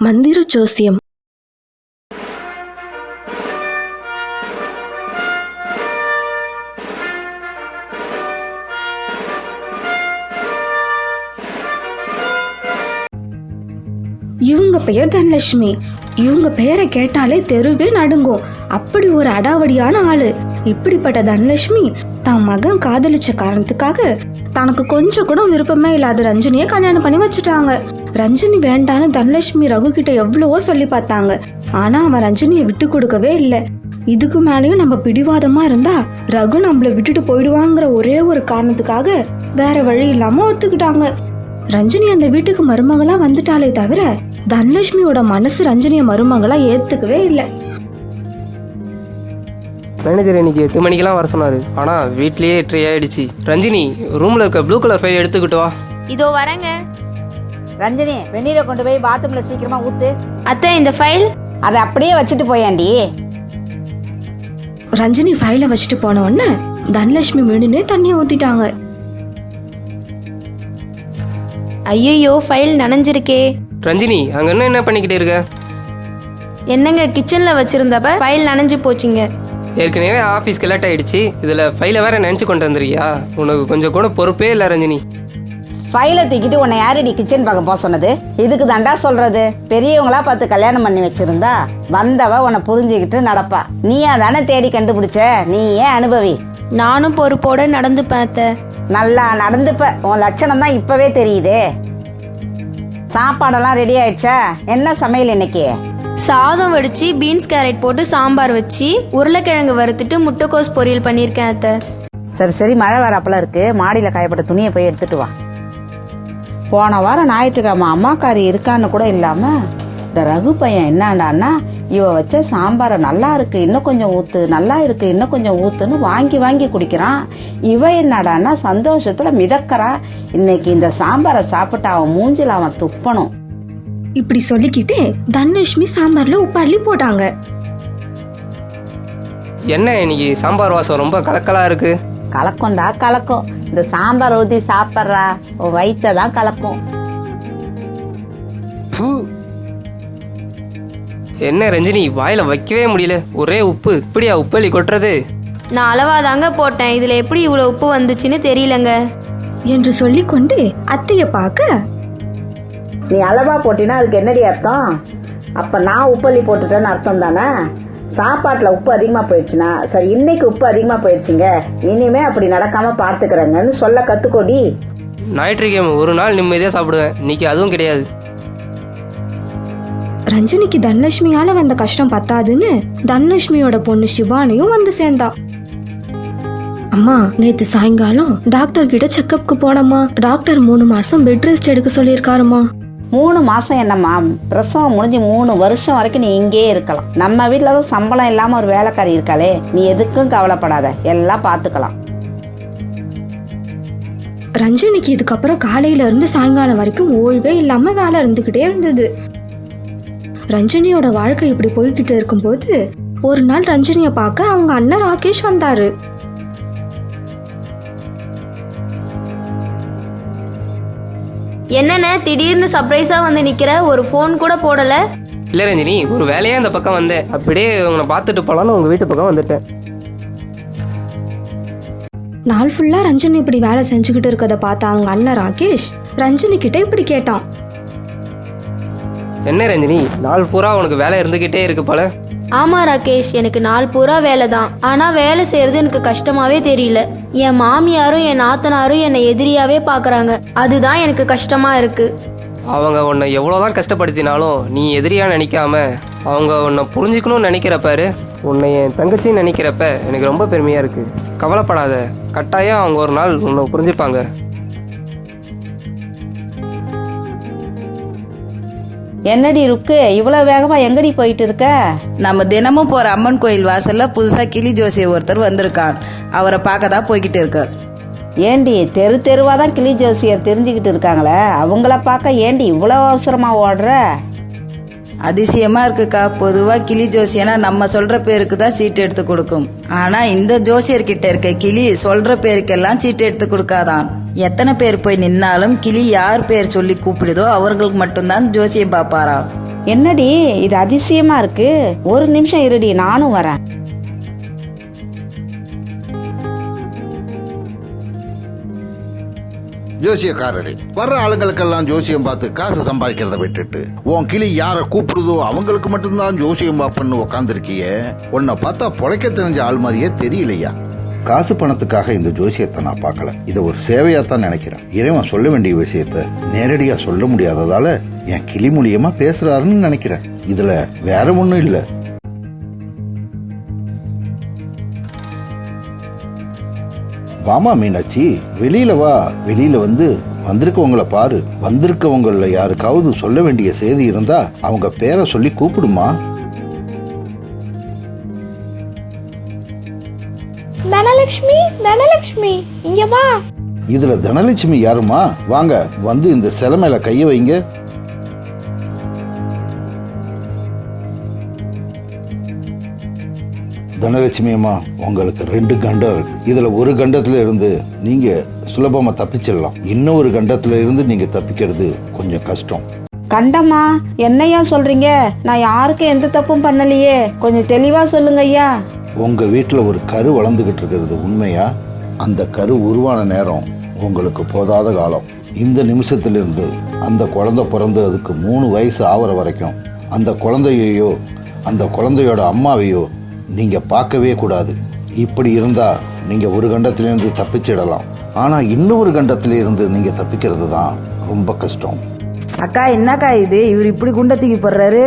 மந்திர ஜோசியம். இவங்க பெயர் தனலட்சுமி. இவங்க பெயரை கேட்டாலே தெருவே நடுங்கும். அப்படி ஒரு அடாவடியான ஆளு. இப்படிப்பட்ட தனலட்சுமி தான் மகன் காதலிச்ச காரணத்துக்காக தனக்கு கொஞ்சம் கூட விருப்பமே இல்லாத ரஞ்சினியை கல்யாணம் பண்ணி வச்சுட்டாங்க. ரஞ்சினி வேண்டான்னு தனலட்சுமி ரகு கிட்ட எவ்வளவோ சொல்லி பார்த்தாங்க. ஆனா அவன் ரஞ்சினியை விட்டு கொடுக்கவே இல்லை. இதுக்கு மேலேயும் நம்ம பிடிவாதமா இருந்தா ரகு நம்மள விட்டுட்டு போயிடுவாங்கிற ஒரே ஒரு காரணத்துக்காக வேற வழி இல்லாம ஒத்துக்கிட்டாங்க. ரஞ்சினி அந்த வீட்டுக்கு மருமகளா வந்துட்டாலே தவிர தனலட்சுமியோட மனசு ரஞ்சினிய மருமகளா ஏத்துக்கவே இல்லை. மேனேஜர் இன்னைக்கு 8 மணிக்கெல்லாம் வர சொன்னாரு. ஆனா வீட்லயே 8:30 ஆயிடுச்சு. ரஞ்சினி, ரூம்ல இருக்க ப்ளூ கலர் ஃபைல் எடுத்துக்கிட்டு வா. இதோ வரேங்க. ரஞ்சினி, வெந்நீரை கொண்டு போய் பாத்ரூம்ல சீக்கிரமா ஊத்து. அத்தை, இந்த ஃபைல் அதை அப்படியே வச்சுட்டு போயாண்டி. ரஞ்சினி ஃபைலை வச்சுட்டு போன உடனே தனலட்சுமி வேணுனே தண்ணியை ஊத்திட்டாங்க. ஐயோ, ஃபைல் நனைஞ்சிருக்கே. ரஞ்சினி, அங்க என்ன பண்ணிக்கிட்டே இருக்க? என்னங்க, கிச்சன்ல வச்சிருந்தப்ப ஃபைல் நனைஞ்சு போச்சுங்க. ஏற்கனவே ஆஃபீஸ்க்கு லேட் ஆயிடுச்சு. இதுல ஃபைலை வேற நினைச்சு கொண்டு வந்துருக்கியா? உனக்கு கொஞ்சம் கூட பொறுப்பே இல்லை ரஞ்சினி. ஃபைலை தூக்கிட்டு உன்னை யாரடி கிச்சன் பக்கம் போக சொன்னது? இதுக்கு தாண்டா சொல்றது. பெரியவங்களா பார்த்து கல்யாணம் பண்ணி வச்சிருந்தா வந்தவ உன்னை புரிஞ்சுக்கிட்டு நடப்பா. நீயா தானே தேடி கண்டுபிடிச்ச. நீ ஏன் அனுபவி. நானும் பொறுப்போட நடந்துப்பேன் அத்தை. நல்லா நடந்துப்ப. உன் லட்சணம் தான் இப்பவே தெரியுதே. சாப்பாடெல்லாம் ரெடி ஆயிடுச்சா? என்ன சமையல் இன்னைக்கு? சாதம் வடிச்சு பீன்ஸ் கேரட் போட்டு சாம்பார் வச்சு உருளைக்கிழங்கு வறுத்துட்டு முட்டைக்கோஸ் பொரியல் பண்ணியிருக்கேன் அத்தை. சரி, மழை வரப்பெல்லாம் இருக்கு. மாடியில காயப்பட்ட துணியை போய் எடுத்துட்டு வா. போன வாரம் ஞாயிற்றுக்கிழமை அம்மாக்காரி இருக்கான்னு கூட இல்லாம இந்த ரகு பையன் என்னாண்டான்னா, இவ வச்ச சாம்பாரை நல்லா இருக்கு இன்னும் கொஞ்சம் ஊத்து, நல்லா இருக்கு இன்னும் கொஞ்சம் ஊத்துன்னு வாங்கி வாங்கி குடிக்கிறான். இவ என்னடான்னா சந்தோஷத்துல மிதக்கறா. இன்னைக்கு இந்த சாம்பாரை சாப்பிட்டு அவன் மூஞ்சில அவன் துப்பணும். இப்படி சொல்லிக்கிட்டு தனலட்சுமி சாம்பார்ல உப்பு அள்ளி போட்டாங்க. என்ன இன்னைக்கு சாம்பார் வாசம் ரொம்ப கலக்கலா இருக்கு? கலக்கம்டா கலக்கும். இந்த சாம்பார் ஊத்தி சாப்பிட்றா, வயிற்றதான் கலக்கும். என்ன ரஞ்சினி, வாயில வைக்கவே முடியல. ஒரே உப்பு. இப்படியா உப்பள்ளி கொட்டுறது? நான் அளவாதாங்க போட்டேன். இதுல எப்படி இவ்வளவு உப்பு வந்துச்சுன்னு தெரியலங்க என்று சொல்லிக்கொண்டு அத்தைய பார்க்க, நீ அளவா போட்டினா அதுக்கு என்னடி அர்த்தம்? அப்ப நான் உப்பள்ளி போட்டுட்டேன்னு அர்த்தம் தானே? சாப்பாட்டுல உப்பு அதிகமா போயிடுச்சுன்னா சரி, இன்னைக்கு உப்பு அதிகமா போயிடுச்சுங்க, இனிமே அப்படி நடக்காம பாத்துக்கிறேங்கன்னு சொல்ல கத்துக்கோடி. ஞாயிற்றுக்கிழமை ஒரு நாள் நிம்மதியா சாப்பிடுவேன். இன்னைக்கு அதுவும் கிடையாது. ரஞ்சினிக்கு தனலட்சுமியால வந்த கஷ்டம் பத்தாதுன்னு தனலட்சுமியோட பொண்ணு சிவானியும் வந்து சேர்ந்தா. அம்மா, நேத்து சாயங்காலம் டாக்டர் கிட்ட செக்கப்க்கு போனம்மா. டாக்டர் 3 மாசம் பெட் ரெஸ்ட் எடுக்க சொல்லியிருக்காருமா. 3 மாசம் என்னம்மா? பிரசவம் முடிஞ்சு 3 வருஷம் வரைக்கும் நீ இங்கேயே இருக்கலாம். நம்ம வீட்டுல தான் சம்பளம் இல்லாம ஒரு வேலைக்காரி இருக்காளே. நீ எதுக்கும் கவலைப்படாத, எல்லாம் பாத்துக்கலாம். ரஞ்சினிக்கு இதுக்கப்புறம் காலையில இருந்து சாயங்காலம் வரைக்கும் ஓய்வே இல்லாம வேலை இருந்துகிட்டே இருந்தது. ரஞ்சினியோட வாழ்க்கை இப்படி போய்கிட்டு இருக்கும்போது ஒரு நாள் ரஞ்சினிய பார்க்க அவங்க அண்ணன் ராகேஷ் வந்தாரு. என்னென்ன திடீர்னு சர்ப்ரைஸா வந்து நிக்கிற? ஒரு போன் கூட போடல. இல்ல ரஞ்சினி, ஒரு வேலையா இந்த பக்கம் வந்தேன். அப்படியே உங்களை பார்த்துட்டு போலான்னு உங்க வீட்டு பக்கம் வந்துட்டேன். நாள் ஃபுல்லா ரஞ்சினி இப்படி வேலை செஞ்சுக்கிட்டு இருக்கத பார்த்த அவங்க அண்ணன் ராகேஷ் ரஞ்சினி கிட்ட இப்படி கேட்டான். என்ன ரஞ்சினி, நாள் பூரா உனக்கு வேலை இருந்துகிட்டே இருக்கு போல. ஆமா ராகேஷ், எனக்கு நாள் பூரா வேலை தான். ஆனா வேலை செய்யறது எனக்கு கஷ்டமாவே தெரியல. என் மாமியாரும் என் நாத்தனாரும் என்னை எதிரியாவே பாக்குறாங்க. அதுதான் எனக்கு கஷ்டமா இருக்கு. அவங்க உன்னை எவ்வளவுதான் கஷ்டப்படுத்தினாலும் நீ எதிரியா நினைக்காம அவங்க உன்னை புரிஞ்சுக்கணும்னு நினைக்கிற பாரு. உன்னை என் தங்கச்சின்னு நினைக்கிறப்ப எனக்கு ரொம்ப பெருமையா இருக்கு. கவலைப்படாத, கட்டாயம் அவங்க ஒரு நாள் உன்னை புரிஞ்சுப்பாங்க. என்னடி ருக்கு, இவ்வளவு வேகமா எங்கடி போயிட்டு இருக்க? நம்ம தினமும் போற அம்மன் கோயில் வாசல்ல புதுசா கிளி ஜோசியர் ஒருத்தர் வந்திருக்கான். அவரை பார்க்க தான் போய்கிட்டு இருக்கார். ஏண்டி, தெருவாதான் கிளி ஜோசியர் தெரிஞ்சுக்கிட்டு இருக்காங்களே, அவங்கள பார்க்க ஏண்டி இவ்வளவு அவசரமா ஓடுற? அதிசயமா இருக்குக்கா. பொதுவா கிளி ஜோசியனா நம்ம சொல்ற பேருக்கு தான் சீட்டு எடுத்து கொடுக்கும். ஆனா இந்த ஜோசியர் கிட்ட இருக்க கிளி சொல்ற பேருக்கெல்லாம் சீட்டு எடுத்து கொடுக்காதான். எத்தனை பேர் போய் நின்னாலும் கிளி யார் பேர் சொல்லி கூப்பிடுதோ அவர்களுக்கு மட்டும்தான் ஜோசியம் பாப்பாராம். என்னடி இது அதிசயமா இருக்கு, ஒரு நிமிஷம் இருடி நானும் வரேன். ஜோசியக்காரரே, வர்ற ஆளுங்களுக்கெல்லாம் ஜோசியம் பார்த்து காசு சம்பாதிக்கிறத விட்டுட்டு உன் கிளி யார கூப்பிடுதோ அவங்களுக்கு மட்டும்தான் ஜோசியம் பார்ப்பன்னு உக்காந்துருக்கிய. உன்னை பார்த்தா பொழைக்க தெரிஞ்ச ஆள் மாதிரியே தெரியலையா? காசு பணத்துக்காக இந்த ஜோசியத்தை நான் பார்க்கல, இதை ஒரு சேவையா தான் நினைக்கிறேன். இறைவன் சொல்ல வேண்டிய விஷயத்த நேரடியா சொல்ல முடியாததால என் கிளி மூலியமா பேசுறாருன்னு நினைக்கிறேன். இதுல வேற ஒண்ணும் இல்ல. வாமா மீனாட்சி, வெளியில வா. வெளியில வந்து வந்திருக்கவங்களை பாரு. வந்திருக்கவங்கள யாருக்காவது சொல்ல வேண்டிய செய்தி இருந்தா அவங்க பேரை சொல்லி கூப்பிடுமா. தனலட்சுமி, தனலட்சுமி இங்க வா. இதுல தனலட்சுமி யாருமா? வாங்க, வந்து இந்த சிலை மேல கைய வைங்க. தனலட்சுமி அம்மா, உங்களுக்கு 2 கண்டம் இருக்கு. இதுல ஒரு கண்டத்துல இருந்து நீங்க சுலபமா தப்பிச்சிடலாம், இன்னொரு கண்டத்துல இருந்து நீங்க தப்பிக்கிறது கொஞ்சம் கஷ்டம். கண்டமா? என்னையா சொல்றீங்க? நான் யாருக்கும் எந்த தப்பும் பண்ணலையே, கொஞ்சம் தெளிவா சொல்லுங்க ஐயா. உங்க வீட்டுல ஒரு கரு வளர்ந்துகிட்டு இருக்கிறது உண்மையா? அந்த கரு உருவான நேரம் உங்களுக்கு போதாத காலம். இந்த நிமிஷத்திலிருந்து அந்த குழந்தை பிறந்து அதுக்கு 3 வயசு ஆகிற வரைக்கும் அந்த குழந்தையோ அந்த குழந்தையோட அம்மாவையோ நீங்க பார்க்கவே கூடாது. இப்படி இருந்தா நீங்க ஒரு கண்டத்திலிருந்து தப்பிச்சிடலாம், ஆனா இன்னொரு கண்டத்திலிருந்து நீங்க தப்பிக்கிறது தான் ரொம்ப கஷ்டம். அக்கா, என்னக்கா இது, இவர் இப்படி குண்டத்துக்கு போடுறாரு?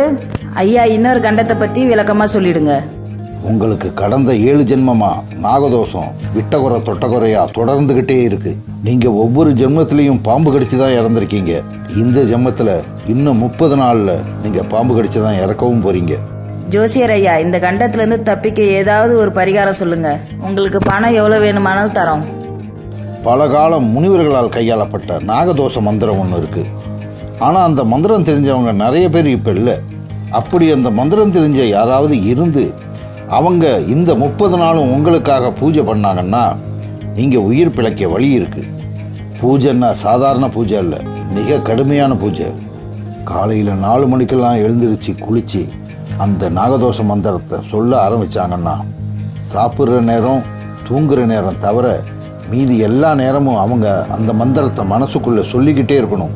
ஐயா, இன்னொரு கண்டத்தை பத்தி விளக்கமா சொல்லிடுங்க. உங்களுக்கு கடந்த 7 ஜென்மமா நாகதோஷம் விட்டகுறை தொட்டகுறையா தொடர்ந்துகிட்டே இருக்கு. நீங்க ஒவ்வொரு ஜென்மத்திலையும் பாம்பு கடிச்சுதான் இறந்திருக்கீங்க. இந்த ஜென்மத்துல இன்னும் 30 நாள்ல நீங்க பாம்பு கடிச்சுதான் இறக்கவும் போறீங்க. ஜோசியர் ஐயா, இந்த கண்டத்துல இருந்து தப்பிக்க ஏதாவது ஒரு பரிகாரம் சொல்லுங்க. உங்களுக்கு பணம் எவ்வளவு வேணுமானாலும் தரோம். பல காலம் முனிவர்களால் கையாளப்பட்ட நாகதோஷ மந்திரம் ஒன்று இருக்கு. ஆனா அந்த மந்திரம் தெரிஞ்சவங்க நிறைய பேர் இப்ப இல்லை. அப்படி அந்த மந்திரம் தெரிஞ்ச யாராவது இருந்து அவங்க இந்த 30 நாளும் உங்களுக்காக பூஜை பண்ணாங்கன்னா நீங்க உயிர் பிழைக்க வழி இருக்கு. பூஜைன்னா சாதாரண பூஜை இல்லை, மிக கடுமையான பூஜை. காலையில 4 மணிக்கெல்லாம் எழுந்திருச்சு குளிச்சு அந்த நாகதோஷ மந்திரத்தை சொல்ல ஆரம்பிச்சாங்கன்னா சாப்பிட்ற நேரம் தூங்குற நேரம் தவிர மீதி எல்லா நேரமும் அவங்க அந்த மந்திரத்தை மனசுக்குள்ள சொல்லிக்கிட்டே இருக்கணும்.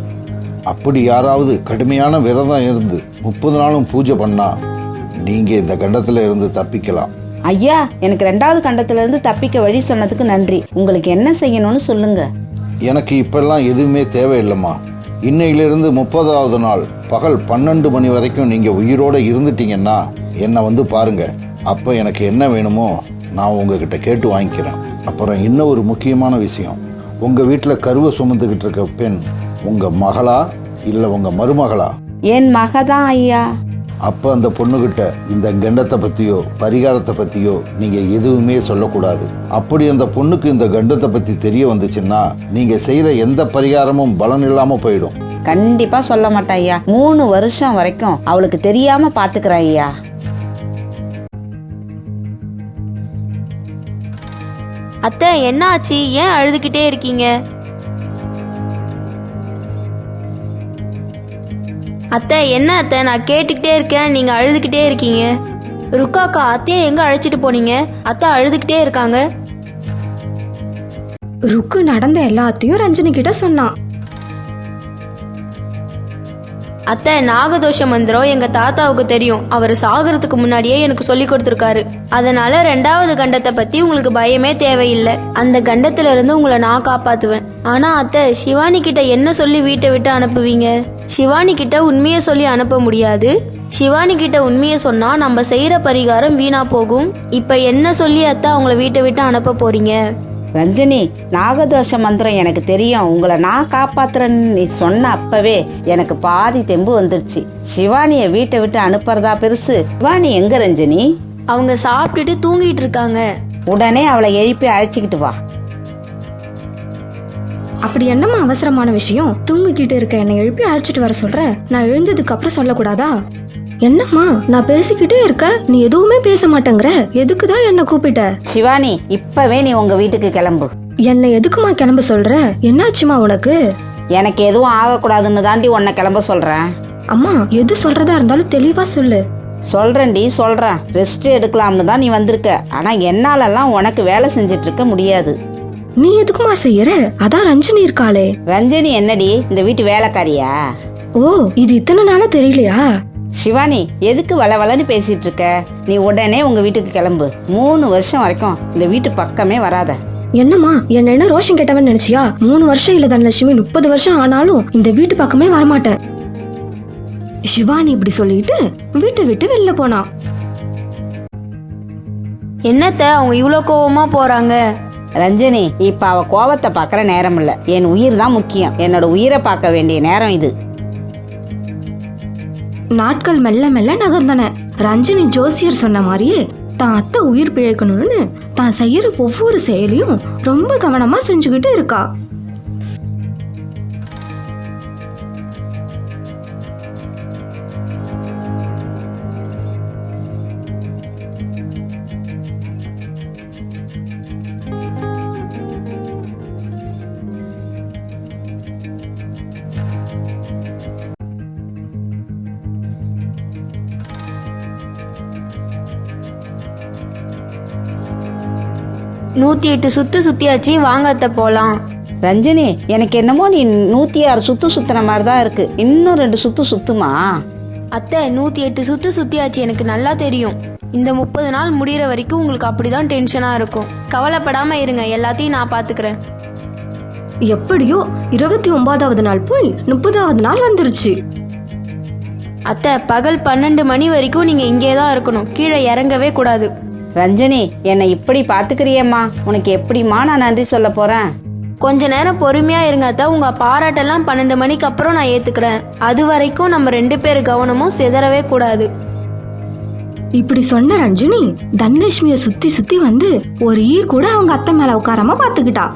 அப்படி யாராவது கடுமையான விரதம் இருந்து 30 நாளும் பூஜை பண்ணா நீங்க இந்த கண்டத்துல இருந்து தப்பிக்கலாம். ஐயா, எனக்கு 2வது கண்டத்துல இருந்து தப்பிக்க வழி சொன்னதுக்கு நன்றி. உங்களுக்கு என்ன செய்யணும்னு சொல்லுங்க. எனக்கு இப்பெல்லாம் எதுவுமே தேவையில்லைம்மா. இன்னையிலிருந்து 30வது நாள் பகல் 12 மணி வரைக்கும் நீங்க உயிரோட இருந்துட்டீங்கன்னா என்னை வந்து பாருங்க. அப்ப எனக்கு என்ன வேணுமோ நான் உங்ககிட்ட கேட்டு வாங்கிக்கிறேன். அப்புறம் இன்னும் ஒரு முக்கியமான விஷயம், உங்க வீட்டுல கருவை சுமந்துகிட்டு இருக்க பெண் உங்க மகளா இல்ல உங்க மருமகளா? என் மகதான் ஐயா. அப்ப அந்த பொண்ணுகிட்ட இந்த கண்டத்தை பத்தியோ பரிகாரத்தை பத்தியோ நீங்க எதுவுமே சொல்லக்கூடாது. அப்படி அந்த பொண்ணுக்கு இந்த கண்டத்தை பத்தி தெரிய வந்துச்சுன்னா நீங்க செய்யற எந்த பரிகாரமும் பலன் இல்லாம போயிடும். கண்டிப்பா சொல்ல மாட்டேன் ஐயா. 3 வருஷம் வரைக்கும் அவளுக்கு தெரியாம பாத்துக்கிறேன் ஐயா. அத்தை, என்ன ஆச்சு? ஏன் அழுதுகிட்டே இருக்கீங்க? அத்தை, என்ன அத்தை, நான் கேட்டுக்கிட்டே இருக்கேன், நீங்க அழுதுகிட்டே இருக்கீங்க. ருக்காக்கா, அத்தையை எங்க அழைச்சிட்டு போனீங்க? அத்தை அழுதுகிட்டே இருக்காங்க. ருக்கு நடந்த எல்லாத்தையும் ரஞ்சனி கிட்ட சொன்னான். அத்தை, நாகதோஷ மந்திரம் எங்க தாத்தாவுக்கு தெரியும். அவர் சாகிறதுக்கு முன்னாடியே எனக்கு சொல்லி கொடுத்துருக்காரு. அதனால 2வது கண்டத்தை பத்தி உங்களுக்கு பயமே தேவையில்லை. அந்த கண்டத்துல இருந்து உங்களை நான் காப்பாத்துவேன். ஆனா அத்தை, சிவானி கிட்ட என்ன சொல்லி வீட்டை விட்டு அனுப்புவீங்க? சிவானி கிட்ட உண்மையை சொல்லி அனுப்ப முடியாது. சிவானி கிட்ட உண்மையை சொன்னா நம்ம செய்யற பரிகாரம் வீணா போகும். இப்ப என்ன சொல்லி அத்தை அவங்கள வீட்டை விட்டு அனுப்ப போறீங்க? ரஞ்சனி, நாகதோஷ மந்திரம் எனக்கு தெரியும், உங்களை நான் காப்பாத்துறேன்னு நீ சொன்ன அப்பவே எனக்கு பாதி தெம்பு வந்துருச்சு. சிவானிய வீட்டை விட்டு அனுப்புறதா பெருசு. சிவானி எங்க ரஞ்சனி? அவங்க சாப்பிட்டுட்டு தூங்கிட்டு இருக்காங்க. உடனே அவளை எழுப்பி அழைச்சிக்கிட்டு வா. அப்படி என்னம்மா அவசரமான விஷயம்? தூங்கிக்கிட்டு இருக்க என்னை எழுப்பி அழைச்சிட்டு வர சொல்ற? நான் எழுந்ததுக்கு அப்புறம் சொல்லக்கூடாதா? என்னம்மா, நான் பேசிக்கிட்டே இருக்க, நீ எதுவுமே பேச மாட்டேங்கிற. எதுக்குதான் என்ன கூப்பிட்ட? சிவானி, இப்பவே நீ உங்க வீட்டுக்கு கிளம்பு. என்னை எதுக்குமா கிளம்ப சொல்ற? என்னாச்சுமா உனக்கு? எனக்கு எதுவும் ஆகக்கூடாதுன்னு தாண்டி உன்னை கிளம்ப சொல்றேன். அம்மா எது சொல்றதா இருந்தாலும் தெளிவா சொல்லு. சொல்றேன்டி சொல்றேன். ரெஸ்ட் எடுக்கலாம்னு தான் நீ வந்திருக்க. ஆனா என்னாலெல்லாம் உனக்கு வேலை செஞ்சுட்டு இருக்க முடியாது. நீ எதுக்குமா செய்யற? அதான் ரஞ்சினி இருக்காளே. ரஞ்சனி என்னடி இந்த வீட்டு வேலைக்காரியா? ஓ, இது இத்தனை நாளா தெரியலையா? சிவானி எதுக்கு வளவளன்னு பேசிட்டு இருக்க? நீ உடனே உங்க வீட்டுக்கு கிளம்பு. 3 வருஷம் வரைக்கும் இந்த வீட்டு பக்கமே வராத. என்னம்மா என்ன ரோஷன் கேட்டவன் நினைச்சியா? 3 வருஷம் இல்ல தனலட்சுமி, 30 வருஷம் ஆனாலும் இந்த வீட்டு பக்கமே வரமாட்டேன். சிவானி இப்படி சொல்லிட்டு வீட்டை விட்டு வெளில போனா. என்னத்த அவங்க இவ்வளோ கோவமா போறாங்க? ரஞ்சனி இப்ப அவ கோவத்தை பாக்குற நேரம் இல்ல. என் உயிர் தான் முக்கியம். என்னோட உயிரை பார்க்க வேண்டிய நேரம் இது. நாட்கள் மெல்ல மெல்ல நகர்ந்தன. ரஞ்சினி ஜோசியர் சொன்ன மாதிரியே தான் அத்தை உயிர் பிழைக்கணும்னு தான் செய்யற ஒவ்வொரு செயலையும் ரொம்ப கவனமா செஞ்சுக்கிட்டு இருக்கா. நூத்தி 8 சுத்து சுத்தியாச்சு, வாங்க அத்தை போலாம். ரஞ்சனி எனக்கு என்னமோ நீ 106 சுத்து சுத்தின மாதிரி தான் இருக்கு. இன்னும் 2 சுத்து சுத்துமா? அத்தை 108 சுத்து சுத்தியாச்சு, எனக்கு நல்லா தெரியும். இந்த 30 நாள் முடிகிற வரைக்கும் உங்களுக்கு அப்படிதான் டென்ஷனா இருக்கும். கவலைப்படாம இருங்க, எல்லாத்தையும் நான் பாத்துக்கிறேன். எப்படியோ 29வது நாள் போய் 30வது நாள் வந்துருச்சு. அத்தை பகல் 12 மணி வரைக்கும் நீங்க இங்கே தான் இருக்கணும், கீழே இறங்கவே கூடாது. ரஞ்சனி என்னை இப்படி பாத்துக்கிறியம்மா, உனக்கு எப்படிமா நான் நன்றி சொல்ல போறேன்? கொஞ்ச நேரம் பொறுமையா இருங்க அத்தை. உங்க பாராட்டெல்லாம் 12 மணிக்கு அப்புறம் நான் ஏத்துக்கிறேன். அது வரைக்கும் நம்ம 2 பேர் கவனமும் சிதறவே கூடாது. இப்படி சொன்ன ரஞ்சினி தனலட்சுமிய சுத்தி சுத்தி வந்து ஒரு ஈ கூட அவங்க அத்தை மேல உட்காராம பாத்துக்கிட்டா.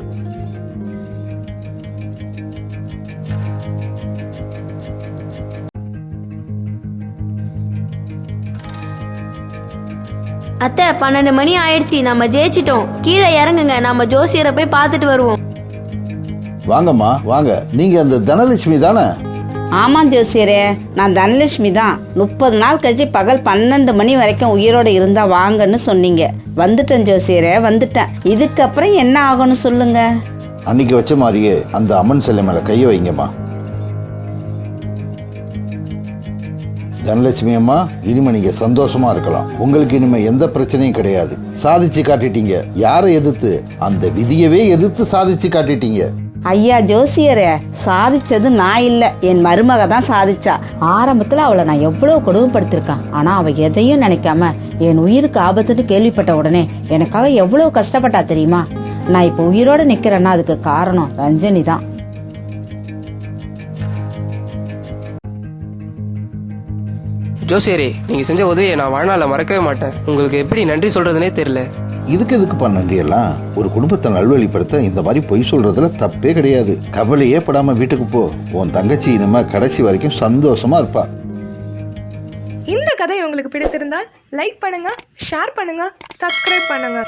அத்தை 12 மணி ஆயிடுச்சு, நம்ம ஜெயிச்சிட்டோம். கீழே இறங்குங்க, நம்ம ஜோசியரை போய் பார்த்துட்டு வருவோம். வாங்கம்மா வாங்க. நீங்க அந்த தனலட்சுமி தானே? ஆமா ஜோசியரே, நான் தனலட்சுமி தான். 30 நாள் கழிச்சு பகல் 12 மணி வரைக்கும் உயிரோட இருந்தா வாங்கன்னு சொன்னீங்க. வந்துட்டேன் ஜோசியரே, வந்துட்டேன். இதுக்கப்புறம் என்ன ஆகணும் சொல்லுங்க. அன்னைக்கு வச்ச மாதிரியே அந்த அம்மன் சிலை மேல கையை வைங்கம்மா. தனலட்சுமி அம்மா, இனிமே நீங்க சந்தோஷமா இருக்கலாம். உங்களுக்கு இனிமே எந்த பிரச்சனையும் கிடையாது. சாதிச்சு காட்டிட்டீங்க. யாரை எதிர்த்து? அந்த விதியவே எதிர்த்து சாதிச்சு காட்டிட்டீங்க. ஐயா ஜோசியரே, சாதிச்சது நான் இல்ல, என் மருமக தான் சாதிச்சா. ஆரம்பத்துல அவளை நான் எவ்வளவு கொடுமைப்படுத்திருக்கேன். ஆனா அவ எதையும் நினைக்காம என் உயிருக்கு ஆபத்துன்னு கேள்விப்பட்ட உடனே எனக்காக எவ்வளவு கஷ்டப்பட்டா தெரியுமா? நான் இப்ப உயிரோட நிக்கிறேன்னா அதுக்கு காரணம் ரஞ்சனி தான். ஜோசியரே, நீங்க செஞ்ச உதவியை நான் வாழ்நாள மறக்கவே மாட்டேன். உங்களுக்கு எப்படி நன்றி சொல்றதுனே தெரியல. இதுக்கு நன்றி எல்லாம்? ஒரு குடும்பத்தை நல்வழிப்படுத்த இந்த மாதிரி பொய் சொல்றதுல தப்பே கிடையாது. கவலையே படாம வீட்டுக்கு போ. உன் தங்கச்சி இனிமே கடைசி வரைக்கும் சந்தோஷமா இருப்பா. இந்த கதை உங்களுக்கு பிடித்திருந்தால் லைக் பண்ணுங்க, ஷேர் பண்ணுங்க, சப்ஸ்கிரைப் பண்ணுங்க.